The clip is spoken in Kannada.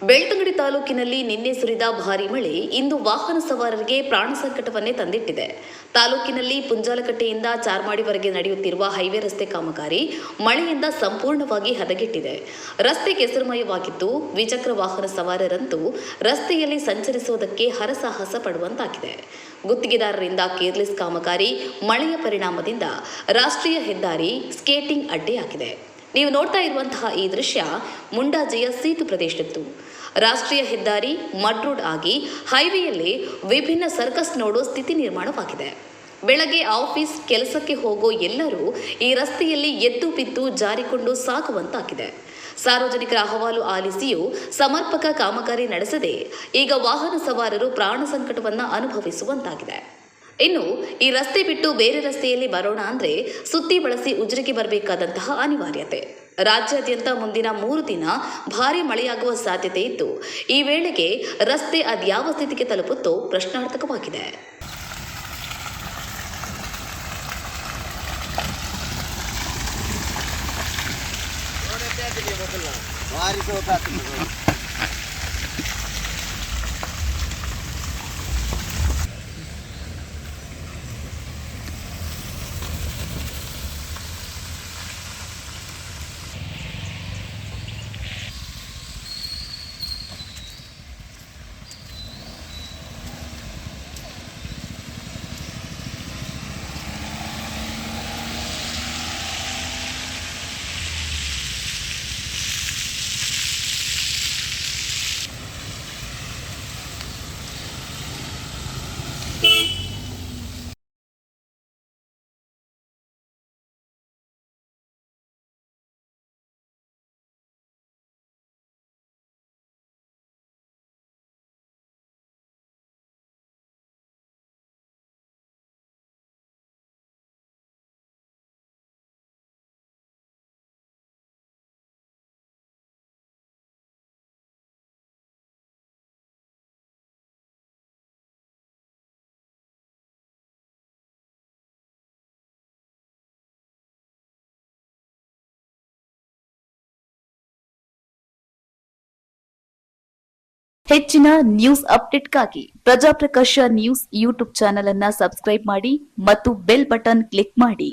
ಬೆಳ್ತಂಗಡಿ ತಾಲೂಕಿನಲ್ಲಿ ನಿನ್ನೆ ಸುರಿದ ಭಾರೀ ಮಳೆ ಇಂದು ವಾಹನ ಸವಾರರಿಗೆ ಪ್ರಾಣ ಸಂಕಟವನ್ನೇ ತಂದಿಟ್ಟಿದೆ. ತಾಲೂಕಿನಲ್ಲಿ ಪುಂಜಾಲಕಟ್ಟೆಯಿಂದ ಚಾರ್ಮಾಡಿವರೆಗೆ ನಡೆಯುತ್ತಿರುವ ಹೈವೇ ರಸ್ತೆ ಕಾಮಗಾರಿ ಮಳೆಯಿಂದ ಸಂಪೂರ್ಣವಾಗಿ ಹದಗೆಟ್ಟಿದೆ. ರಸ್ತೆ ಕೆಸರುಮಯವಾಗಿದ್ದು ದ್ವಿಚಕ್ರ ವಾಹನ ಸವಾರರಂತೂ ರಸ್ತೆಯಲ್ಲಿ ಸಂಚರಿಸುವುದಕ್ಕೆ ಹರಸಾಹಸ ಪಡುವಂತಾಗಿದೆ. ಗುತ್ತಿಗೆದಾರರಿಂದ ಕೇರ್ಲೆಸ್ ಕಾಮಗಾರಿ ಮಳೆಯ ಪರಿಣಾಮದಿಂದ ರಾಷ್ಟ್ರೀಯ ಹೆದ್ದಾರಿ ಸ್ಕೇಟಿಂಗ್ ಅಡ್ಡೆಯಾಗಿದೆ. ನೀವು ನೋಡ್ತಾ ಇರುವಂತಹ ಈ ದೃಶ್ಯ ಮುಂಡಾಜೆಯ ಸೀಟು ಪ್ರದೇಶದ್ದು. ರಾಷ್ಟ್ರೀಯ ಹೆದ್ದಾರಿ ಮಡ್ ರೋಡ್ ಆಗಿ ಹೈವೇಯಲ್ಲಿ ವಿಭಿನ್ನ ಸರ್ಕಸ್ ನೋಡೋ ಸ್ಥಿತಿ ನಿರ್ಮಾಣವಾಗಿದೆ. ಬೆಳಗ್ಗೆ ಆಫೀಸ್ ಕೆಲಸಕ್ಕೆ ಹೋಗೋ ಎಲ್ಲರೂ ಈ ರಸ್ತೆಯಲ್ಲಿ ಎದ್ದು ಬಿದ್ದು ಜಾರಿಕೊಂಡು ಸಾಗುವಂತಾಗಿದೆ. ಸಾರ್ವಜನಿಕರ ಅಹವಾಲು ಆಲಿಸಿಯೂ ಸಮರ್ಪಕ ಕಾಮಗಾರಿ ನಡೆಸದೆ ಈಗ ವಾಹನ ಸವಾರರು ಪ್ರಾಣ ಸಂಕಟವನ್ನು ಅನುಭವಿಸುವಂತಾಗಿದೆ. ಇನ್ನು ಈ ರಸ್ತೆ ಬಿಟ್ಟು ಬೇರೆ ರಸ್ತೆಯಲ್ಲಿ ಬರೋಣ ಅಂದ್ರೆ ಸುತ್ತಿ ಬಳಸಿ ಉಜ್ರಿಗೆ ಬರಬೇಕಾದಂತಹ ಅನಿವಾರ್ಯತೆ. ರಾಜ್ಯಾದ್ಯಂತ ಮುಂದಿನ 3 ದಿನ ಭಾರೀ ಮಳೆಯಾಗುವ ಸಾಧ್ಯತೆ ಇದ್ದು ಈ ವೇಳೆಗೆ ರಸ್ತೆ ಅದ್ಯಾವ ಸ್ಥಿತಿಗೆ ತಲುಪುತ್ತೋ ಪ್ರಶ್ನಾರ್ಥಕವಾಗಿದೆ. ಹೆಚ್ಚಿನ news ಅಪ್ಡೇಟ್ಗಾಗಿ Prajaprakash news YouTube channel ಅನ್ನು ಸಬ್ಸ್ಕ್ರೈಬ್ ಮಾಡಿ ಮತ್ತು ಬೆಲ್ ಬಟನ್ ಕ್ಲಿಕ್ ಮಾಡಿ.